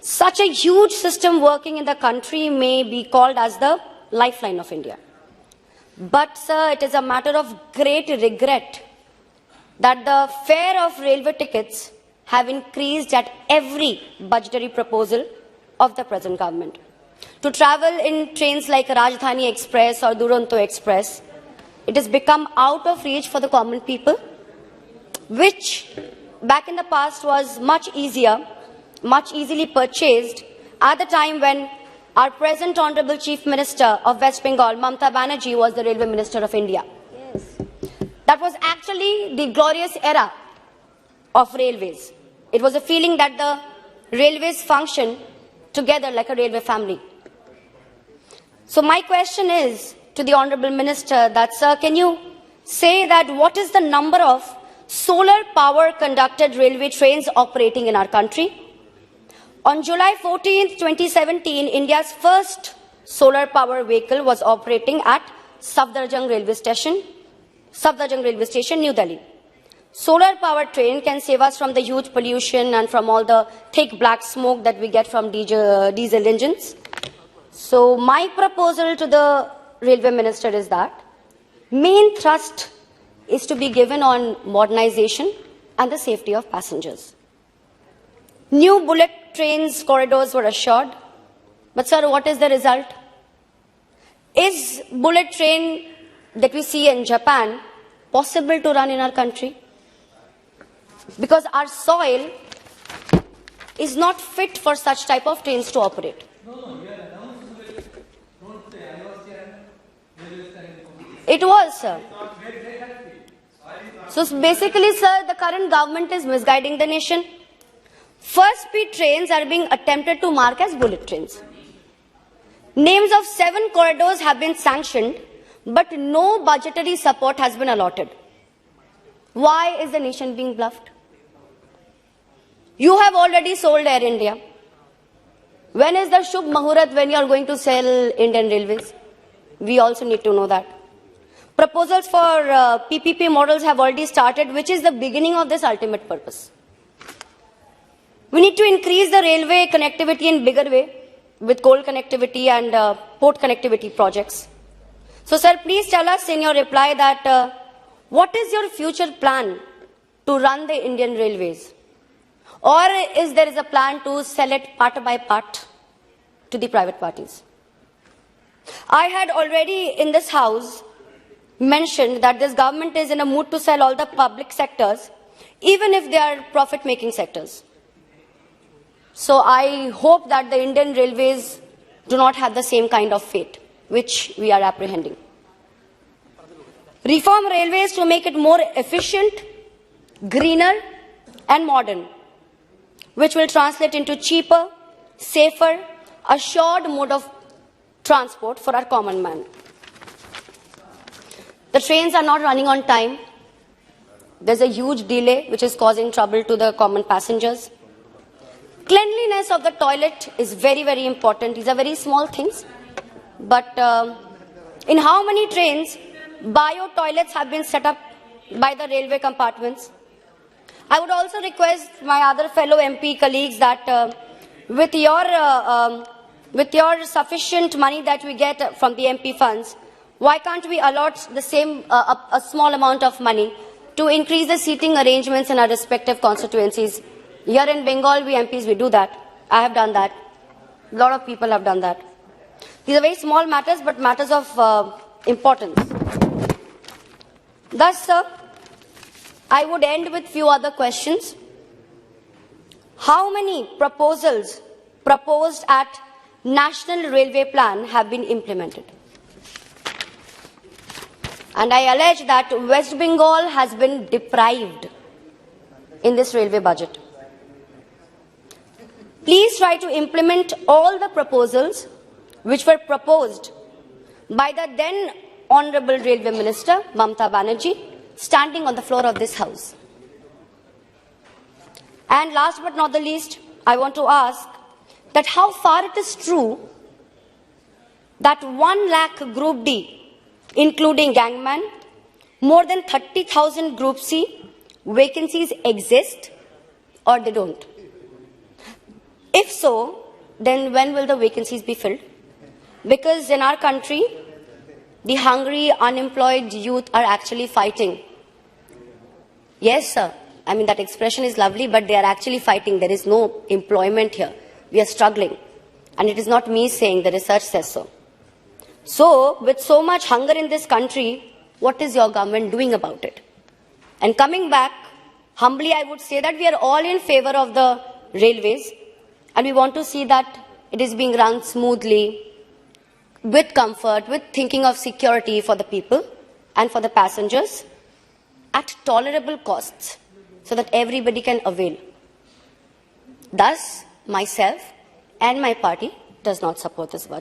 Such a huge system working in the country may be called as the lifeline of India. But, sir, it is a matter of great regret that the fare of railway tickets have increased at every budgetary proposal of the present government. To travel in trains like Rajdhani Express or Duronto Express, it has become out of reach for the common people, which back in the past was much easily purchased at the time when our present Honorable Chief Minister of West Bengal, Mamata Banerjee, was the Railway Minister of India. Yes. That was actually the glorious era of railways. It was a feeling that the railways function together like a railway family. So my question is to the Honorable Minister that, sir, can you say that what is the number of solar power conducted railway trains operating in our country? On July 14, 2017, India's first solar power vehicle was operating at Safdarjung Railway Station, New Delhi. Solar power train can save us from the huge pollution and from all the thick black smoke that we get from diesel engines. So my proposal to the Railway Minister is that main thrust is to be given on modernization and the safety of passengers. New bullet trains corridors were assured. But, sir, what is the result? Is bullet train that we see in Japan possible to run in our country? Because our soil is not fit for such type of trains to operate. It was, sir. So basically, sir, the current government is misguiding the nation. First speed trains are being attempted to mark as bullet trains. Names of 7 corridors have been sanctioned, but no budgetary support has been allotted. Why is the nation being bluffed? You have already sold Air India. When is the Shubh Muhurat when you are going to sell Indian Railways? We also need to know that. Proposals for PPP models have already started, which is the beginning of this ultimate purpose. We need to increase the railway connectivity in bigger way with coal connectivity and port connectivity projects. So, sir, please tell us in your reply that what is your future plan to run the Indian Railways? Or is there a plan to sell it part by part to the private parties? I had already in this house mentioned that this government is in a mood to sell all the public sectors, even if they are profit-making sectors. So I hope that the Indian Railways do not have the same kind of fate, which we are apprehending. Reform railways to make it more efficient, greener, and modern, which will translate into cheaper, safer, assured mode of transport for our common man. The trains are not running on time. There's a huge delay which is causing trouble to the common passengers. Cleanliness of the toilet is very, very important. These are very small things. But in how many trains bio toilets have been set up by the railway compartments? I would also request my other fellow MP colleagues that with your sufficient money that we get from the MP funds, why can't we allot the same a small amount of money to increase the seating arrangements in our respective constituencies? Here in Bengal, we MPs, we do that. I have done that. A lot of people have done that. These are very small matters, but matters of importance. Thus, sir, I would end with few other questions. How many proposals proposed at National Railway Plan have been implemented? And I allege that West Bengal has been deprived in this railway budget. Please try to implement all the proposals which were proposed by the then Honorable Railway Minister, Mamata Banerjee, standing on the floor of this house. And last but not the least, I want to ask that how far it is true that 1 lakh Group D, including gangman, more than 30,000 Group C vacancies exist or they don't. If so, then when will the vacancies be filled? Because in our country, the hungry, unemployed youth are actually fighting. Yes, sir. I mean, that expression is lovely, but they are actually fighting. There is no employment here. We are struggling. And it is not me saying, the research says so. So, with so much hunger in this country, what is your government doing about it? And coming back, humbly I would say that we are all in favor of the railways, and we want to see that it is being run smoothly, with comfort, with thinking of security for the people and for the passengers at tolerable costs so that everybody can avail. Thus, myself and my party does not support this budget.